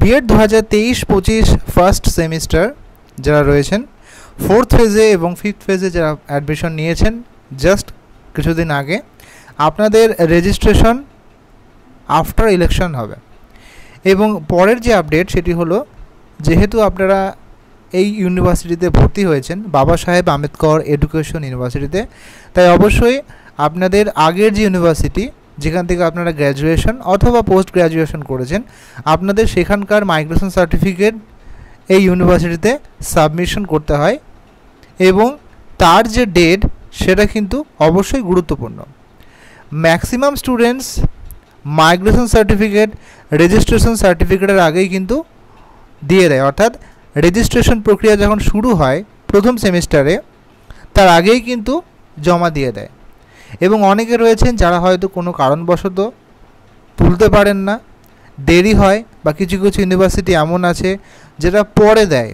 B Ed 2023-25 first semester যারা রয়েছেন, fourth ফেজে এবং ফিফথ ফেজে যারা অ্যাডমিশন নিয়েছেন জাস্ট কিছুদিন আগে, আপনাদের রেজিস্ট্রেশন আফটার ইলেকশন হবে। এবং পরের যে আপডেট সেটি হলো, যেহেতু আপনারা এই ইউনিভার্সিটিতে ভর্তি হয়েছেন বাবা সাহেব আম্বেদকর এডুকেশন ইউনিভার্সিটিতে, তাই অবশ্যই আপনাদের আগের যে ইউনিভার্সিটি যেখান থেকে আপনারা গ্র্যাজুয়েশন অথবা পোস্ট গ্র্যাজুয়েশন করেছেন, আপনাদের সেখানকার মাইগ্রেশন সার্টিফিকেট এই ইউনিভার্সিটিতে সাবমিশন করতে হয় এবং তার যে ডেট সেটা কিন্তু অবশ্যই গুরুত্বপূর্ণ। Maximum students migration certificate registration সার্টিফিকেটের আগেই কিন্তু দিয়ে দেয়, অর্থাৎ রেজিস্ট্রেশন প্রক্রিয়া যখন শুরু হয় প্রথম সেমিস্টারে তার আগেই কিন্তু জমা দিয়ে দেয়। এবং অনেকে রয়েছেন যারা হয়তো কোনো কারণবশত তুলতে পারেন না, দেরি হয়, বা কিছু কিছু ইউনিভার্সিটি এমন আছে যেটা পরে দেয়,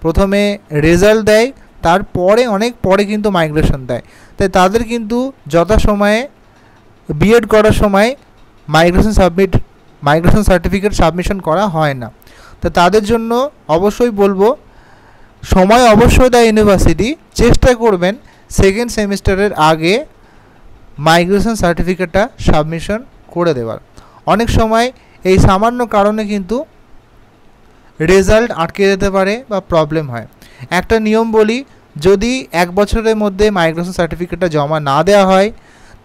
প্রথমে রেজাল্ট দেয় তারপরে অনেক পরে কিন্তু মাইগ্রেশন দেয়। তাই তাদের কিন্তু যথাসময়ে বিএড করার সময় মাইগ্রেশন সার্টিফিকেট সাবমিশন করা হয় না। তো তাদের জন্য অবশ্যই বলবো, সময় অবশ্যই দেয় ইউনিভার্সিটি, চেষ্টা করবেন সেকেন্ড সেমিস্টারের আগে মাইগ্রেশন সার্টিফিকেটটা সাবমিশন করে দেওয়ার। অনেক সময় এই সামান্য কারণে কিন্তু রেজাল্ট আটকে যেতে পারে বা প্রবলেম হয়। একটা নিয়ম বলি, যদি 1 বছরের মধ্যে মাইগ্রেশন সার্টিফিকেটটা জমা না দেওয়া হয়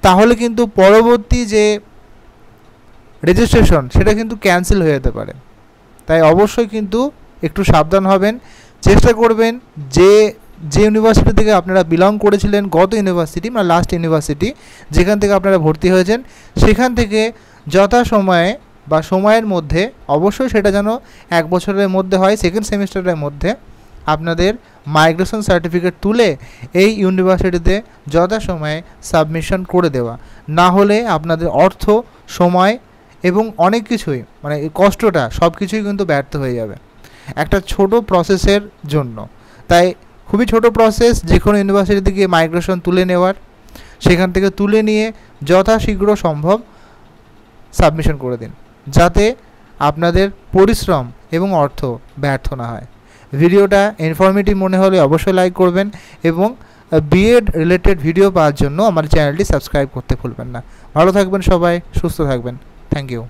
তাহলে কিন্তু পরবর্তী যে রেজিস্ট্রেশন সেটা কিন্তু ক্যান্সেল হয়ে যেতে পারে। তাই অবশ্যই কিন্তু একটু সাবধান হবেন, চেষ্টা করবেন যে ইউনিভার্সিটি থেকে আপনারা বিলং করেছিলেন, গত ইউনিভার্সিটি মানে লাস্ট ইউনিভার্সিটি যেখান থেকে আপনারা ভর্তি হয়েছেন, সেখান থেকে যথাসময়ে বা সময়ের মধ্যে, অবশ্যই সেটা যেন 1 বছরের মধ্যে হয়, সেকেন্ড সেমিস্টারের মধ্যে আপনাদের মাইগ্রেশন সার্টিফিকেট তুলে এই ইউনিভার্সিটিতে যথাসময়ে সাবমিশন করে দেওয়া। না হলে আপনাদের অর্থ, সময় এবং অনেক কিছুই, মানে এই কষ্টটা সব কিছুই কিন্তু ব্যর্থ হয়ে যাবে একটা ছোট প্রসেসের জন্য। তাই খুবই ছোট প্রসেস, যে কোনো ইউনিভার্সিটি থেকে মাইগ্রেশন তুলে নেওয়ার, সেখান থেকে তুলে নিয়ে যথাশীঘ্র সম্ভব সাবমিশন করে দিন, যাতে আপনাদের পরিশ্রম এবং অর্থ ব্যর্থ না হয়। ভিডিওটা ইনফরমেটিভ মনে হলে অবশ্যই লাইক করবেন এবং বিএড রিলেটেড ভিডিও পাওয়ার জন্য আমার চ্যানেলটি সাবস্ক্রাইব করতে ভুলবেন না। ভালো থাকবেন সবাই, সুস্থ থাকবেন। Thank you.